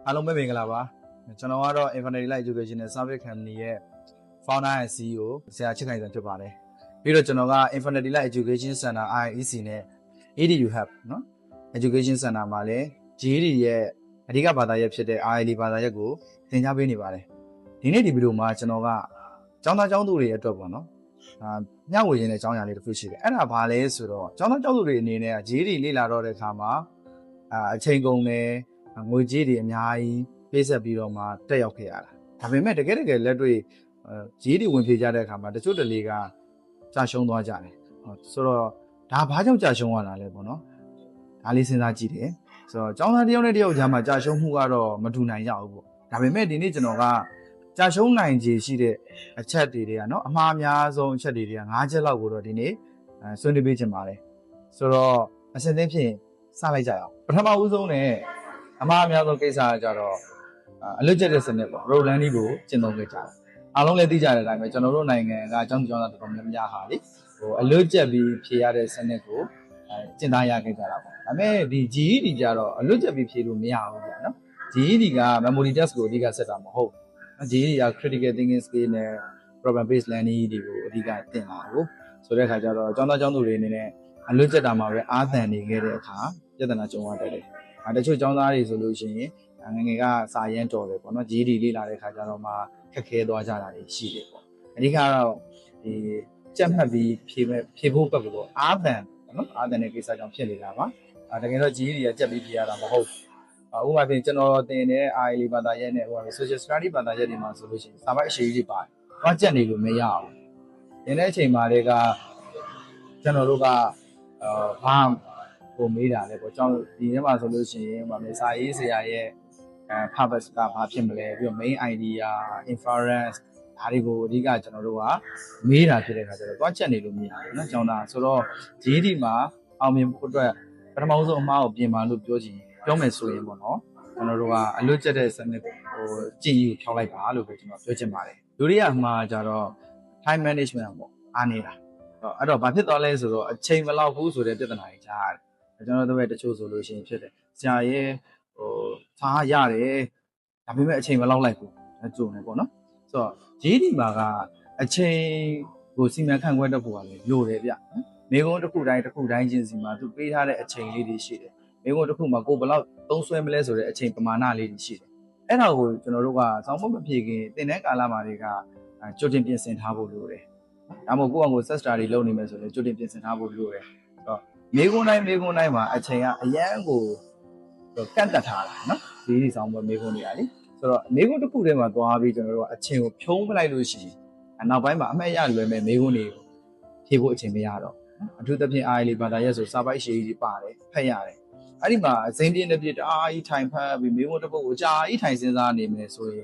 အားလုံးပဲမင်္ဂလာပါကျွန်တော်ကတော့ Infinity Light Education နဲ့ Service Company ရဲ့ Founder and CEO ဆရာချစ်ခိုင်စံဖြစ်ပါတယ်ပြီးတော့ကျွန်တော်က Infinity Light Education Center IEC နဲ့ ADU Hub เนาะ Education Center မှာလည်း GED ရဲ့အဓိကဘာသာရပ်ဖြစ်တဲ့ IELTS ဘာသာရပ်ကိုသင်ကြားပေးနေပါတယ်ဒီနေ့ဒီဗီဒီယိုမှာကျွန်တော်ကကျောင်းသားကျောင်းသူတွေအတွက်ပေါ့နော်မျှဝေရင်းတဲ့အကြောင်းအရာလေးတစ်ခုရှိတယ်အဲ့ဒါဘာလဲဆိုတော့ကျောင်းသားကျောင်းသူတွေအနေနဲ့ GED လေ့လာတော့တဲ့အခါမှာအချိန်ကုန်တယ်ငွေကြေးတွေအများကြီးပေးဆက်ပြီးတော့မှတက်ရောက်ခဲ့ရတာဒါပေမဲ့တကယ်လက်တွေ့GED ဝင်ဖြေကြတဲ့အခါမှာတချို့တလေကကြာရှုံးသွားကြတယ်ဆိုတော့ဒါဘာကြောင့်ကြာရှုံးရတာလဲပေါ့နော်ဒါလေးစဉ်းစားကြည့်တယ်ဆိုတော့ကျောင်းသားတစ်ယောက်နဲ့တစ်ယောက်ကြားမှာကြာရှုံးမှုကတော့မတူနိုင်ကြဘူးပေါ့ဒါပေမဲ့ဒီနေ့ကျွန်တော်ကကြာရှုံးနိုင်ခြေရှိတဲ့အချက်တွေကနော်အမှားအများဆုံးအချက်တွေက5ချက်လောက်ကိုတော့ဒီနေ့ဆွေးနွေးပေးချင်ပါတယ်ဆိုတော့အစဉ်သင်းဖြင့်စလိုက်ကြအောင်ပထမဦးဆုံးနဲ့အမှားအများဆုံးကိစ္စကကြတော့အလွတ်ကျက်တဲ့စနစ်ပေါ့ road landing ကိုကျင့်သုံးခဲ့ကြတယ်အားလုံးလည်းသိကြတဲ့အတိုင်းပဲကျွန်တော်တို့နိုင်ငံကကျောင်းသူကျောင်းသားတော်တော်များများဟာလေအလွတ်ကျက်ပြီးဖြေရတဲ့စနစ်ကိုကျင့်သားရခဲ့ကြတာပေါ့ဒါပေမဲ့ဒီ GED ကြတော့အလွတ်ကျက်ပြီးဖြေလို့မရဘူးဗျာနော် GED က memory test ကိုအဓိကဆက်တာမဟုတ်GED က critical thinking skill နဲ့ problem based learning တွေကိုအဓိကသင်တာကိုဆိုတဲ့အခါကျတော့ကျောင်းသားကျောင်းသူတွေအနေနဲ့အလွတ်ကျက်တာမှာပဲအားသန်နေခဲ့တဲ့အခါပြဿနာကြုံရတတ်တယ်တချို့ကျောင်းသားတွေဆိုလို့ရှိရင်ငငယ်ကစာရမ်းတော်တယ်ပေါ့နော် GED လေ့လာတဲ့အခါကျတော့မှခက်ခဲသွားကြတာတွေရှိတယ်ပေါ့အဓိကတော့ဒီကြက်မှတ်ပြီးဖြေဖို့ဘက်ကိုအားသန်နော်အားသန်တဲ့ကိစ္စကြောင့်ဖြစ်နေတာပါတကယ်တော့ GED ကကြက်ပြီးဖြေရတာမဟုတ်ဥပမာဖြင့်ကျွန်တော်သင်တဲ့ IELTS ဘာသာရပ်နဲ့social study ဘာသာရပ်တွေမှာဆိုလို့ရှိရင်စာပိုက်အရှိကြီးပါတယ်။ဘာကြက်နေလို့မရဘူး။ဒီနေ့အချိန်မှာတွေကကျွန်တော်တို့ကဘာကိုမေးတာလဲပေါ့ကျွန်တော်ဒီထဲမှာဆိုလို့ရှိရင်စာရေးဆရာရဲ့purpose ကဘာဖြစ်မလဲပြီးတော့ main idea inference ဒါတွေကိုအဓိကကျွန်တော်တို့ကမေးတာဖြစ်တဲ့အခါကျတော့သွားချက်နေလို့မရဘူးเนาะကျောင်းသားဆိုတော့ GED မှာအောင်မြင်ဖို့အတွက်ပထမဆုံးအမှားကိုပြင်ပါလို့ပြောမယ်ဆိုရင်ပေါ့နော်ကျွန်တော်တို့ကအလွတ်ကျက်တဲ့စနစ်ကြည်ယူဖြောင်းလိုက်ပါလို့ပဲကျွန်တော်ပြောချင်ပါတယ်ဒုတိယအမှားကျတော့ time management ပေါ့အားနေတာအဲ့တော့ဘာဖြစ်သွားလဲဆိုတော့အချိန်မလောက်ဘူးဆိုတဲ့ပြဿနာကြီးကြားရတယ်ကျွန်တော်တို့ပဲတချို့ဆိုလို့ရှိရင်ဖြစ်တယ်ဆရာရဲ့စားရတယ်ဒါပေမဲ့အချိန်မလောက်လိုက်ဘူးကြုံနေပေါ့နော်ဆိုတော့ GED မှာကအချိန်ကိုစီမံခန့်ခွဲတတ်ဖို့ကလည်းလိုတယ်ဗျမိကုန်းတစ်ခုတိုင်းချင်းစီမှာသူပေးထားတဲ့အချိန်လေးတွေရှိတယ်မိကုန်းတစ်ခုမှာကိုဘယ်လောက်သုံးစွဲမလဲဆိုတဲ့အချိန်ပမာဏလေးတွေရှိတယ်အဲ့ဒါကိုကျွန်တော်တို့ကစောင့်မဖြေခင်သင်တဲ့ကာလမှာတွေကကြိုတင်ပြင်ဆင်ထားဖို့လိုတယ်ဒါမှမဟုတ်ကိုယ့်အကို set study လုပ်နေမယ်ဆိုရင်ကြိုတင်ပြင်ဆင်ထားဖို့လိုတယ်ဆိုတော့မိကုန်းတိုင်းမှာအချိန်ကအရန်ကိုကန့်သက်ထားတာနော်ဒီဆောင်ပွဲမိကုန်းတွေအားလေဆိုတော့မိကုန်းတစ်ခုတည်းမှာသွားပြီးကျွန်တော်တို့ကအချိန်ကိုဖြုံးပလိုက်လို့ရှိရင်နောက်ပိုင်းမှာအမှတ်ရလွယ်မဲ့မိကုန်းတွေဖြေဖို့အချိန်မရတော့အထူးသဖြင့် IELTS ဘာသာရပ်ဆိုစာပိုက်ရှည်ကြီးပါတယ်ဖတ်ရတယ်အဲ့ဒီမှာအစိမ့်ပြင်းတစ်ပြည့်တအားကြီးထိုင်ဖတ်ပြီးမိကုန်းတစ်ပုဒ်ကိုကြာကြီးထိုင်စဉ်းစားနေမယ်ဆိုရင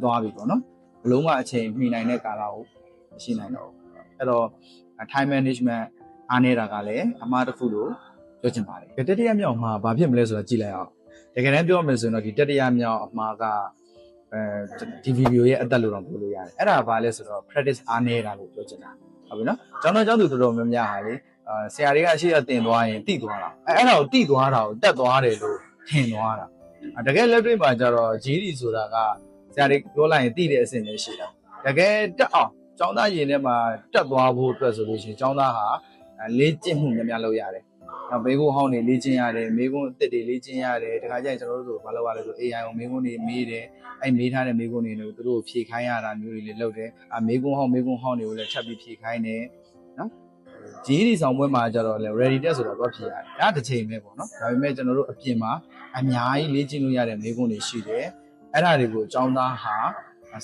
်သွားပြီပေါ့နော်ဘလုံးကအချိန်မှီနိုင်တဲ့ကာလကိုမရှိနိုင်တော့ဘူးအဲ့တော့ time management အားနေတာကလည်းအမှားတစ်ခုလို့ပြောချင်ပါတယ်တတိယမြောက်အမှားဘာဖြစ်မလဲဆိုတာကြည့်လိုက်အောင်တကယ်တမ်းပြောမယ်ဆိုရင်တော့ဒီတတိယမြောက်အမှားကဒီဗီဒီယိုရဲ့အသက်လို့တော့ပြောလို့ရတယ်အဲ့ဒါဘာလဲဆိုတော့ practice အားနေတာလို့ပြောချင်တာဟုတ်ပြီနော်ကျောင်းသားကျောင်းသူတော်တော်များများဟာလေဆရာတွေကအရှိအတင်သွားရင်တိသွားတာအဲ့ဒါကိုတိသွားတာကိုတက်သွားတယ်လို့ထင်သွားတာတကယ်လက်တွေ့မှာကျတော့ GED ဆိုတာကဆရာတွေပြောလိုက်ရင်တိတဲ့အဆင့်လေးရှိတာတကယ်တက်အောင်ကျောင်းသားရင်ထဲမှာတက်သွားဖို့အတွက်ဆိုလို့ရှိရင်ကျောင်းသားဟာလေ့ကျင့်မှုများများလုပ်ရတယ်မေကုန်းဟောင်းတွေလေ့ကျင့်ရတယ်မေကုန်းအသစ်တွေလေ့ကျင့်ရတယ်တခါကျရင်ကျွန်တော်တို့ဆိုဘာလုပ်ရလဲဆို AI ကိုမေကုန်းတွေမေးတယ်အဲ့မေးထားတဲ့မေကုန်းတွေကိုသူတို့ဖြေခိုင်းရတာမျိုးတွေလည်းလုပ်တယ်မေကုန်းဟောင်းတွေကိုလည်းချက်ပြီးဖြေခိုင်းတယ်နော် GED ဆောင်ပွဲမှာကျတော့လေ ready test ဆိုတော့သွားဖြေရတယ်အဲ့တစ်ချိန်ပဲပေါ့နော်ဒါပေမဲ့ကျွန်တော်တို့အပြင်မှာအများကြီးလေ့ကျင့်လို့ရတဲ့မေကုန်းတွေရှိတယ်အဲ့ဒါတွေကိုအကြောင်းသားဟာ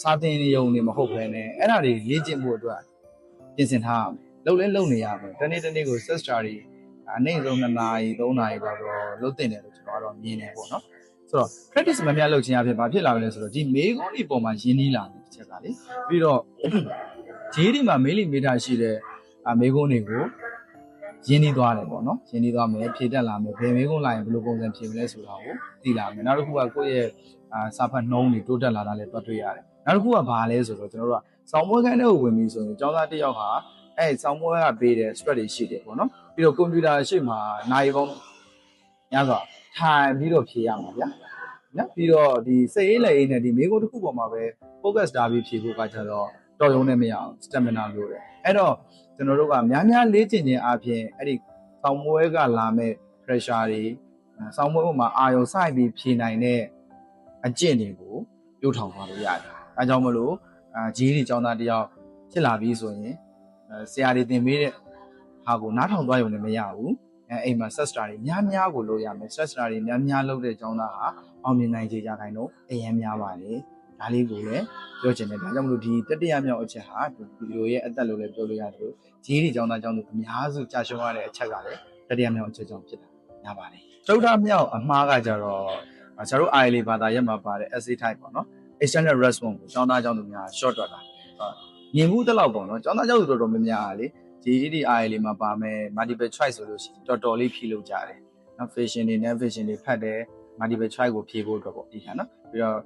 စာသင်ရုံနေမဟုတ်ဘဲနဲ့အဲ့ဒါတွေလေ့ကျင့်ဖို့အတွက်ပြင်ဆင်ထားရမယ်လုပ်နေရမယ်တနေ့ကို set study အနည်းဆုံး2နာရီ3နာရီလောက်တော့လုပ်တင်တယ်လို့ကျွန်တော်ကတော့မြင်တယ်ပေါ့နော်ဆိုတော့ practice မများလုပ်ခြင်းအဖြစ်ဘာဖြစ်လာလဲဆိုတော့ဒီမေကုန်းတွေပေါ်မှာရင်းနှီးလာတဲ့ချက်ကလေပြီးတော့ GED မှာမေးလိမေးထားရှိတဲ့မေကုန်းတွေကိုရင်းနှီးသွားတယ်ပေါ့နော်ရင်းနှီးသွားမယ်ဖြည့်တက်လာမယ်ဘယ်မေကုန်းလာရင်ဘယ်လိုပုံစံဖြည့်မလဲဆိုတာကိုသိလာမယ်နောက်တစ်ခုကကိုယ့်ရဲ့စာဖတ်နှုံးတွေတိုးတက်လာတာလည်းတွက်တွေ့ရတယ်နောက်တစ်ခုကဘာလဲဆိုတော့ကျွန်တော်တို့ကစောင်းပွဲခန်းထဲကိုဝင်ပြီးဆိုရင်ကျောင်းသားတစ်ယောက်ဟာစောင်းပွဲကပေးတဲ့ stress တွေရှိတယ်ပေါ့နော်ပြီးတော့ကွန်ပျူတာရှေ့မှာနိုင်ပေါင်းညဆိုထိုင်ပြီးတော့ဖြေရမှာဗျာ နော်ပြီးတော့ဒီစိတ်အေးလက်အေးနဲ့ဒီမိကုန်းတစ်ခုပေါ်မှာပဲ focus ထားပြီးဖြေဖို့ကကြတော့တော်ရုံနဲ့မရအောင် stamina လိုတယ်အဲ့တော့ကျွန်တော်တို့ကများများလေ့ကျင့်ခြင်းအပြင်အဲ့ဒီဆောင်းမွဲကလာမဲ့ pressure တွေဆောင်းမွဲပေါ်မှာအာရုံစိုက်ပြီးဖြေနိုင်တဲ့အကျင့်တွေကိုပြုထောင်သွားလို့ရတယ်အဲကြောင့်မလို့ဂျီးဒီကျောင်းသားတယောက်ဖြစ်လာပြီးဆိုရင်ဆရာတွေသင်ပေးတဲ့ဟာကိုနားထောင်သွားရုံနဲ့မရဘူးအိမ်မှာ set study များများကိုလုပ်ရမယ် set study များများလုပ်တဲ့ကျောင်းသားဟာအောင်မြင်နိုင်ကြကြခိုင်တော့အရင်များပါတယ်ဒါလေးကိုလည်းပြောချင်တယ်ဒါကြောင့်မလို့ဒီတတိယမြောက်အချက်ဟာဒီလိုရဲ့အသက်လို့လည်းပြောလို့ရတယ်ဂျီးဒီကျောင်းသားကျောင်းသူအများစုကြာရှုံးရတဲ့အချက်ကလည်းတတိယမြောက်အချက်ကြောင့်ဖြစ်တာများပါတယ်ဒုတိယမြောက်အမှားကကြတော့ဆရာတို့ IELTS ဘာသာရပ်မှာပါတဲ့ essay type ပေါ့နော် extended response ကိုကျောင်းသားကျောင်းသူများ short တွက်တာမြင်မှုတလောက်ပေါ့နော်ကျောင်းသားကျောင်းသူတော်တော်များများအားလေ GED IELTS မှာပါမယ် multiple choice ဆိုလို့ရှိရင်တော်တော်လေးဖြေလို့ကြတယ်နော် fiction တွေ non fiction တွေဖတ်တယ် multiple choice ကိုဖြေဖို့အတွက်ပေါ့ဒီခါနော်ပြီးတော့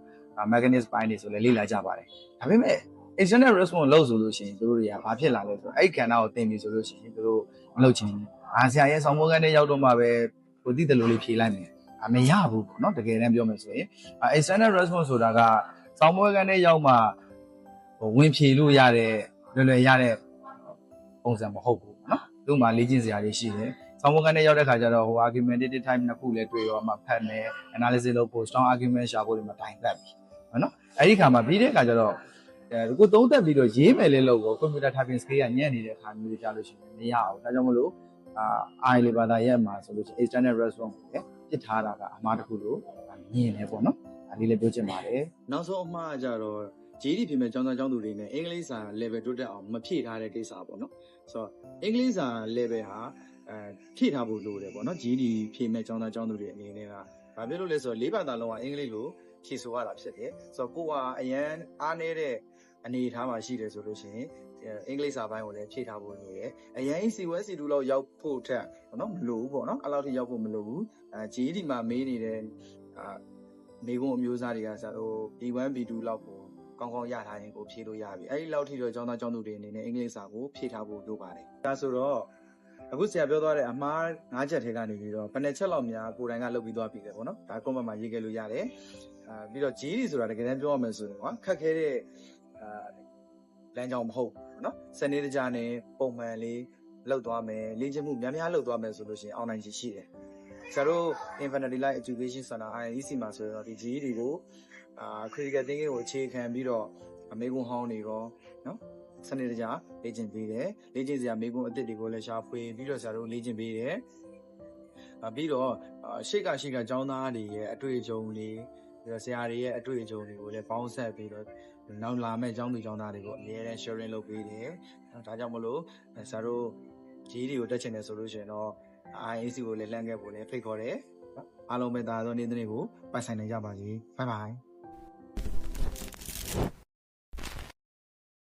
mechanism ပိုင်းတွေဆိုလည်းလေ့လာကြပါတယ်ဒါပေမဲ့ extended response လို့ဆိုလို့ရှိရင်တို့တွေကဘာဖြစ်လာလဲဆိုတော့အဲ့ခန္ဓာကိုသင်ပြီဆိုလို့ရှိရင်တို့မလုပ်ချင်ဘူးဆရာရဲ့ဆောင်းမိုးကန်းနဲ့ရောက်တော့မှပဲကိုသိတယ်လို့လေးဖြေလိုက်မယ်မရဘူးပေါ့နော်တကယ်တမ်းပြောမယ်ဆိုရင် extended response ဆိုတာကဆောင်းမွဲကန်းနဲ့ရောက်မှဝင်ဖြေလို့ရတဲ့လွယ်ရတဲ့ပုံစံမဟုတ်ဘူးနော်သူ့မှာလေ့ကျင့်စရာတွေရှိတယ်ဆောင်းမွဲကန်းနဲ့ရောက်တဲ့ခါကျတော့ဟို argumentative type နှစ်ခုလည်းတွေ့ရောမှဖတ်မယ် analysis လုပ်ဖို့ strong argument ရှာဖို့ဒီမှာတိုင်တက်ပြီနော်အဲ့ဒီခါမှာပြီးတဲ့ခါကျတော့ကိုသုံးသက်ပြီးတော့ရေးမယ်လေလို့ကွန်ပျူတာ typing skill ကညံ့နေတဲ့ခါမျိုးကြလို့ရှိရင်မရအောင်ဒါကြောင့်မလို့IELTS ဘာသာရပ်မှာဆိုလို့ရှိရင် extended response ကိုလည်းပြစ်ထားတာကအမှားတစ်ခုလို့မြင်တယ်ပေါ့နော်ဒါလေးလည်းပြောချင်ပါတယ်နောက်ဆုံးအမှားကကြတော့ GED ဖြေမဲ့ကျောင်းသားကျောင်းသူတွေနဲ့အင်္ဂလိပ်စာ level တိုးတက်အောင်မဖြည့်ထားတဲ့ကိစ္စပေါ့နော်ဆိုတော့အင်္ဂလိပ်စာ level ဟာဖြည့်ထားဖို့လိုတယ်ပေါ့နော် GED ဖြေမဲ့ကျောင်းသားကျောင်းသူတွေအနေနဲ့ကဘာဖြစ်လို့လဲဆိုတော့၄ဘာသာလုံးကအင်္ဂလိပ်ကိုဖြည့်ဆိုရတာဖြစ်တယ်ဆိုတော့ကိုကအရန်အားနေတဲ့အနေအထားမှာရှိတယ်ဆိုလို့ရှိရင်အင်္ဂလိပ်စာပိုင်းကိုလည်းဖြည့်ထားဖို့လိုတယ်အရန် C1C2 လောက်ရောက်ဖို့ထက်ပေါ့နော်မလိုဘူးပေါ့နော်အဲ့လောက်ထိရောက်ဖို့မလိုဘူးGED မှာမေးနေတဲ့မေးခွန်းအမျိုးအစားတွေကဟို B1 B2 လောက်ကိုကောင်းကောင်းရထားရင်ကိုဖြည့်လို့ရပြီအဲ့ဒီလောက်ထိတော့ကျောင်းသားကျောင်းသူတွေအနေနဲ့အင်္ဂလိပ်စာကိုဖြည့်ထားဖို့လိုပါတယ်ဒါဆိုတော့အခုဆရာပြောသွားတဲ့အမှား၅ချက်ထဲကနေပြီးတော့ဘယ်နှချက်လောက်များကိုယ်တိုင်ကလုပ်ပြီးသွားပြီလေပေါ့နော်ဒါ comment မှာရေးခဲ့လို့ရတယ်ပြီးတော့ GED ဆိုတာတကယ်တမ်းပြောရမယ်ဆိုရင်ခက်ခဲတဲ့လမ်းကြောင်းမဟုတ်ဘူးနော်စနေတကြနဲ့ပုံမှန်လေးလောက်သွားမယ်လေ့ကျင့်မှုများများလောက်သွားမယ်ဆိုလို့ရှိရင်အောင်နိုင်ချေရှိတယ်ဆရာတို့ Infinity Light Education Center IEC မှာဆိုတော့ဒီ GED ကိုcritical thinking ကိုအခြေခံပြီးတော့မေကွန်ဟောင်းတွေရောနော်စနေတကြလေ့ကျင့်ပေးတယ်လေ့ကျင့်စရာမေကွန်အသစ်တွေကိုလည်းရှာဖွေပြီးတော့ဆရာတို့လေ့ကျင့်ပေးတယ်ပြီးတော့ရှေ့ကကျောင်းသားတွေရဲ့အတွေ့အကြုံတွေပြီးတော့ဆရာတွေရဲ့အတွေ့အကြုံတွေကိုလည်းပေါင်းဆက်ပြီးတော့နောက်လာမဲ့ကျောင်းသူကျောင်းသားတွေကိုအများနဲ့ sharing လုပ်ပေးတယ်ဒါကြောင့်မလို့ဆရာတို့ GED ကိုတက်ချင်တယ်ဆိုလို့ရှိရင်တော့ IEC ကိုလည်းလှမ်းခဲ့ဖို့လည်းဖိတ်ခေါ်တယ်အားလုံးပဲဒါသောနေ့ကိုပိုင်ဆိုင်နိုင်ကြပါစေ bye bye